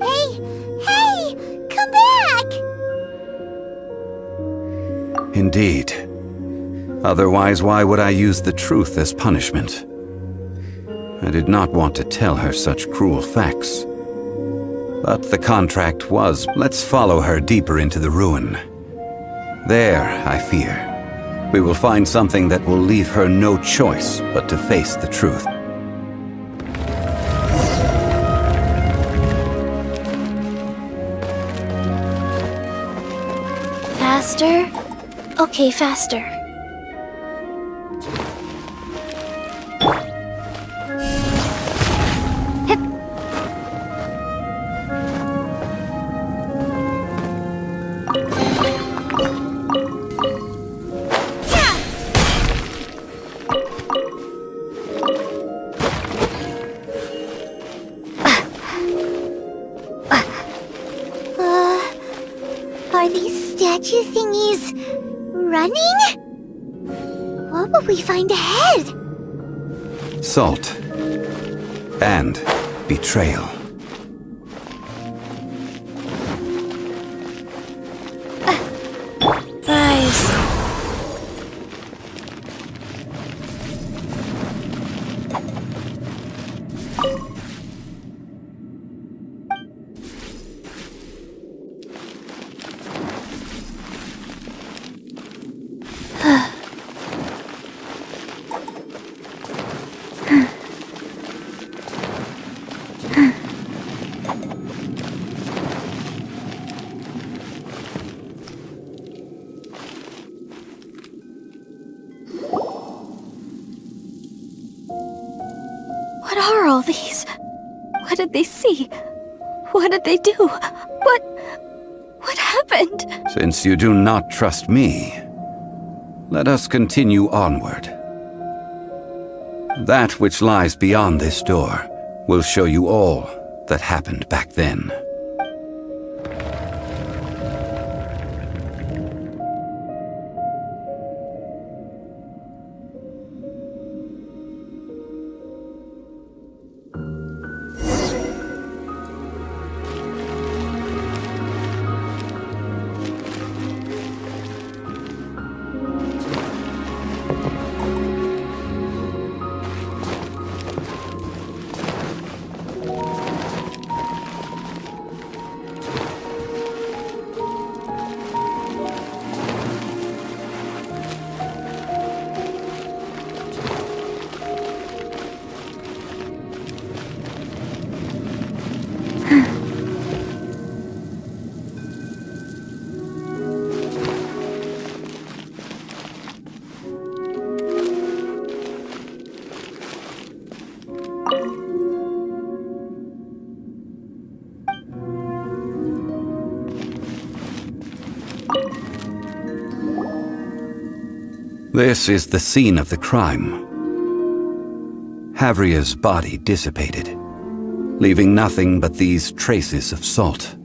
Hey! Come back! Indeed. Otherwise, why would I use the truth as punishment? I did not want to tell her such cruel facts. But the contract was, let's follow her deeper into the ruin. There, I fear, we will find something that will leave her no choice but to face the truth. Faster? Okay, faster. Are these statue thingies running? What will we find ahead? Salt. And betrayal. Rise. What are all these? What did they see? What did they do? What happened? Since you do not trust me, let us continue onward. That which lies beyond this door will show you all that happened back then. This is the scene of the crime. Havria's body dissipated, leaving nothing but these traces of salt.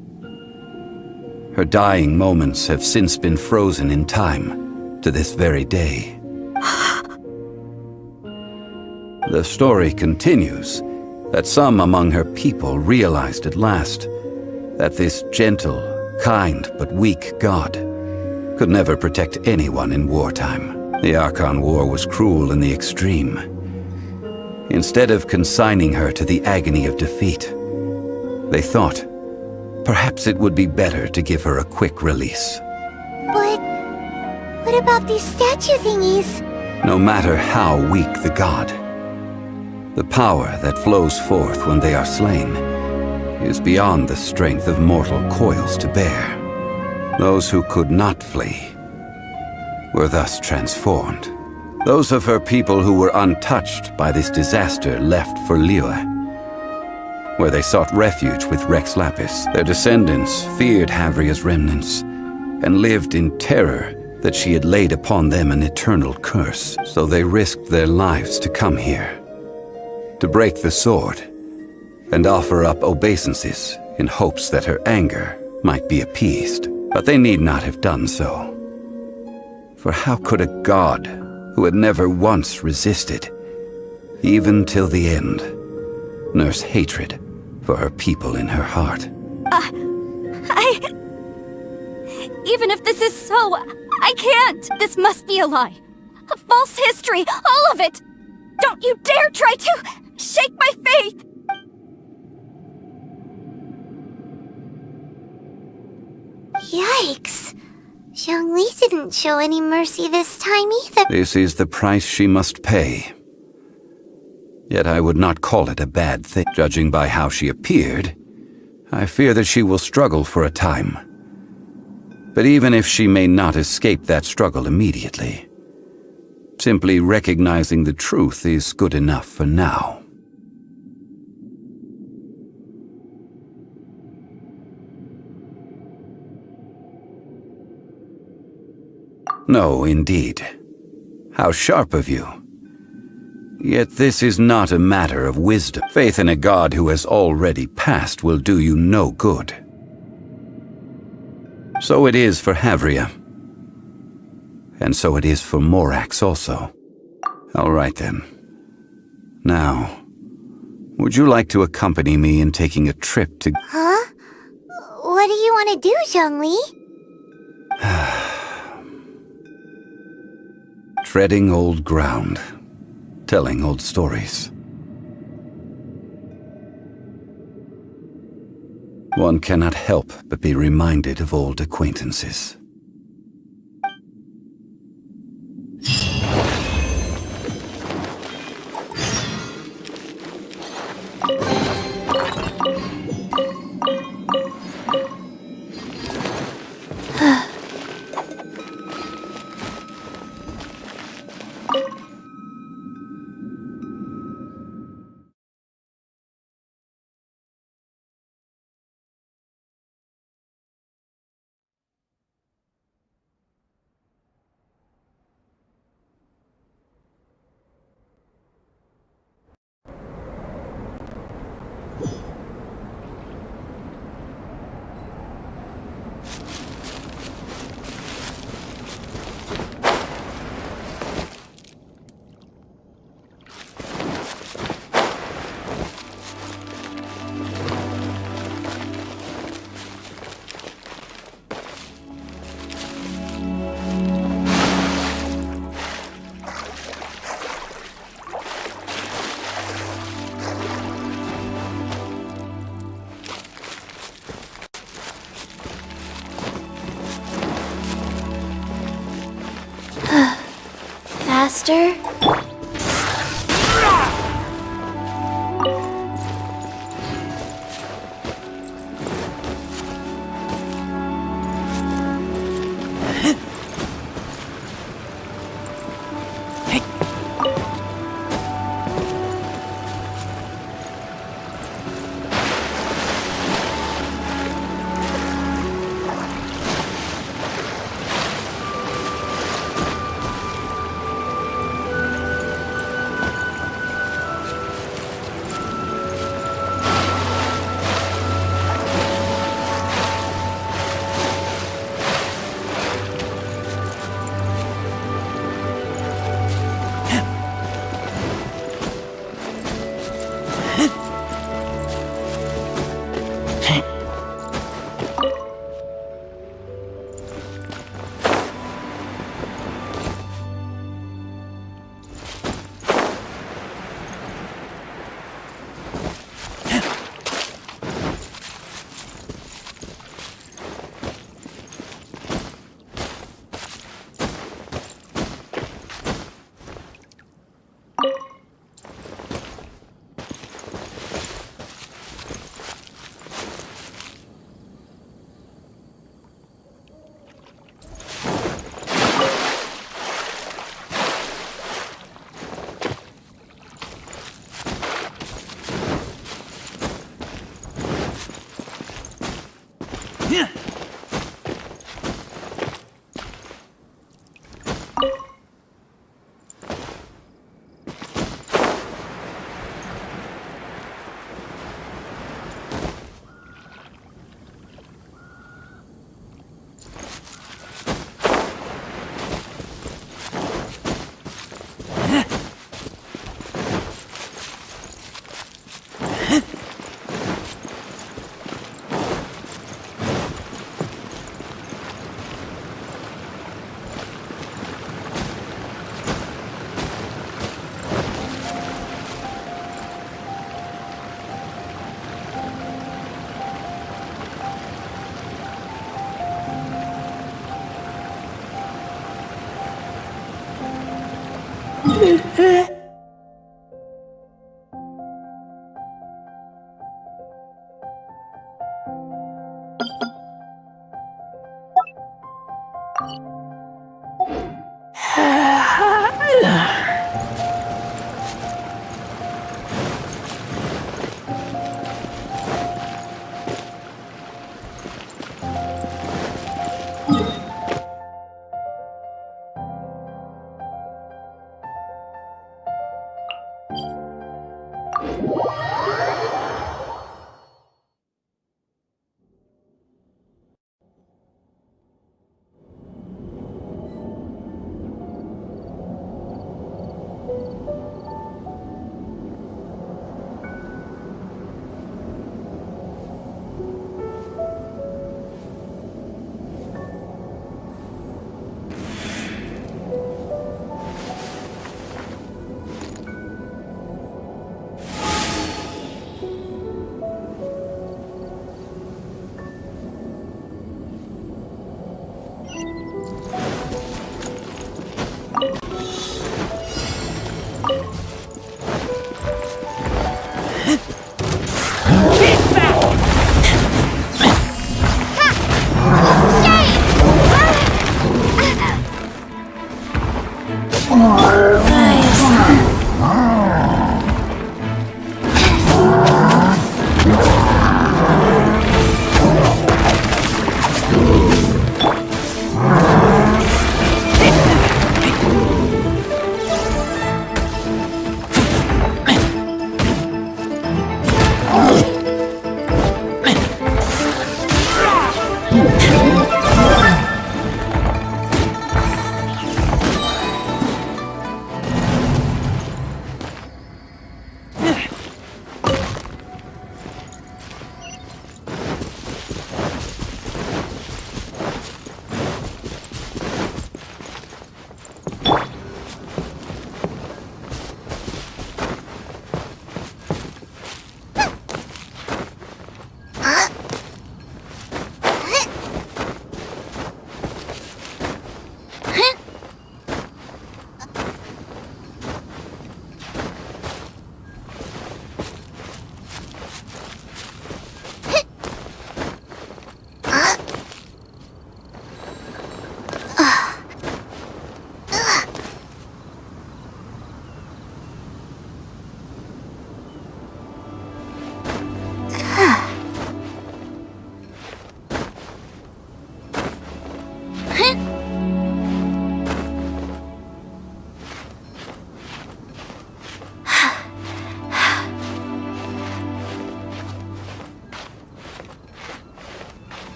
Her dying moments have since been frozen in time to this very day. The story continues that some among her people realized at last that this gentle, kind, but weak god could never protect anyone in wartime. The Archon War was cruel in the extreme. Instead of consigning her to the agony of defeat, they thought perhaps it would be better to give her a quick release. But what about these statue thingies? No matter how weak the god, the power that flows forth when they are slain is beyond the strength of mortal coils to bear. Those who could not flee were thus transformed. Those of her people who were untouched by this disaster left for Liyue, where they sought refuge with Rex Lapis. Their descendants feared Havria's remnants and lived in terror that she had laid upon them an eternal curse. So they risked their lives to come here, to break the sword and offer up obeisances in hopes that her anger might be appeased. But they need not have done so. For how could a god who had never once resisted, even till the end, nurse hatred for her people in her heart? Even if this is so, I can't! This must be a lie. A false history, all of it! Don't you dare try to shake my faith! Yikes. Zongli didn't show any mercy this time either. This is the price she must pay. Yet I would not call it a bad thing. Judging by how she appeared, I fear that she will struggle for a time. But even if she may not escape that struggle immediately, simply recognizing the truth is good enough for now. No, indeed. How sharp of you. Yet this is not a matter of wisdom. Faith in a god who has already passed will do you no good. So it is for Havria. And so it is for Morax also. All right then. Now, would you like to accompany me in taking a trip to... Huh? What do you want to do, Zongli? Treading old ground, telling old stories. One cannot help but be reminded of old acquaintances. Faster?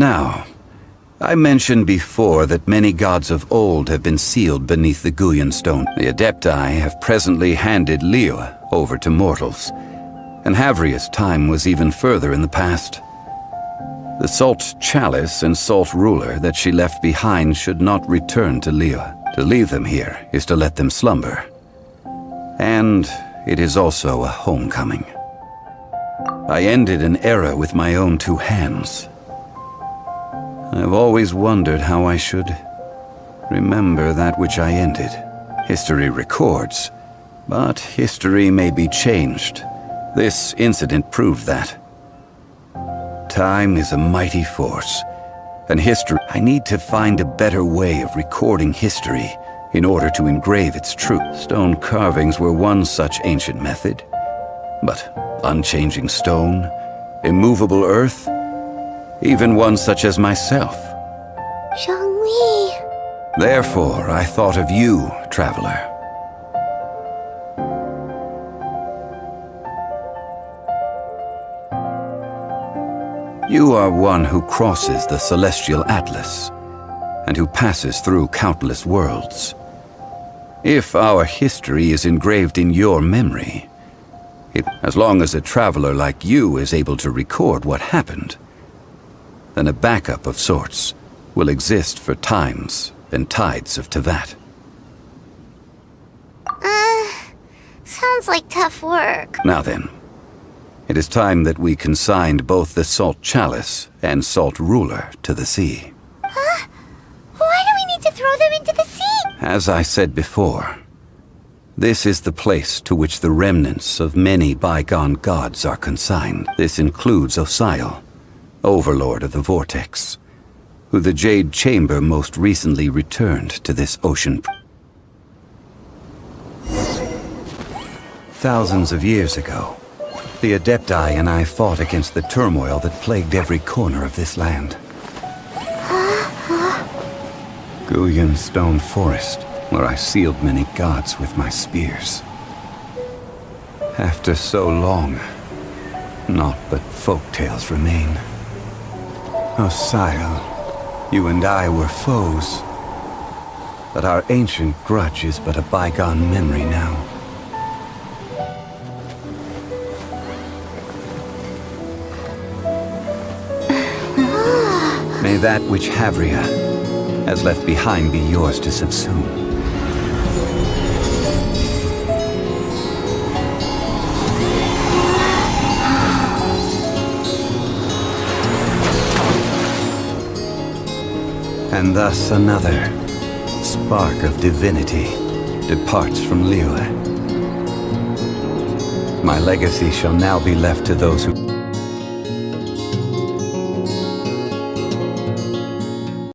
Now, I mentioned before that many gods of old have been sealed beneath the Guyan stone. The Adepti have presently handed Liyue over to mortals, and Havria's time was even further in the past. The Salt Chalice and Salt Ruler that she left behind should not return to Liyue. To leave them here is to let them slumber. And it is also a homecoming. I ended an era with my own two hands. I've always wondered how I should remember that which I ended. History records, but history may be changed. This incident proved that. Time is a mighty force, and history... I need to find a better way of recording history in order to engrave its truth. Stone carvings were one such ancient method, but unchanging stone, immovable earth, even one such as myself. Zongli. Therefore, I thought of you, traveler. You are one who crosses the celestial atlas, and who passes through countless worlds. If our history is engraved in your memory, as long as a traveler like you is able to record what happened, then a backup of sorts will exist for times and tides of Teyvat. Sounds like tough work. Now then, it is time that we consigned both the Salt Chalice and Salt Ruler to the sea. Huh? Why do we need to throw them into the sea? As I said before, this is the place to which the remnants of many bygone gods are consigned. This includes Osial, Overlord of the Vortex, who the Jade Chamber most recently returned to this ocean. Thousands of years ago, the Adepti and I fought against the turmoil that plagued every corner of this land. Guyan Stone Forest, where I sealed many gods with my spears. After so long, naught but folk tales remain. Osial, you and I were foes, but our ancient grudge is but a bygone memory now. May that which Havria has left behind be yours to subsume. And thus another spark of divinity departs from Liyue. My legacy shall now be left to those who...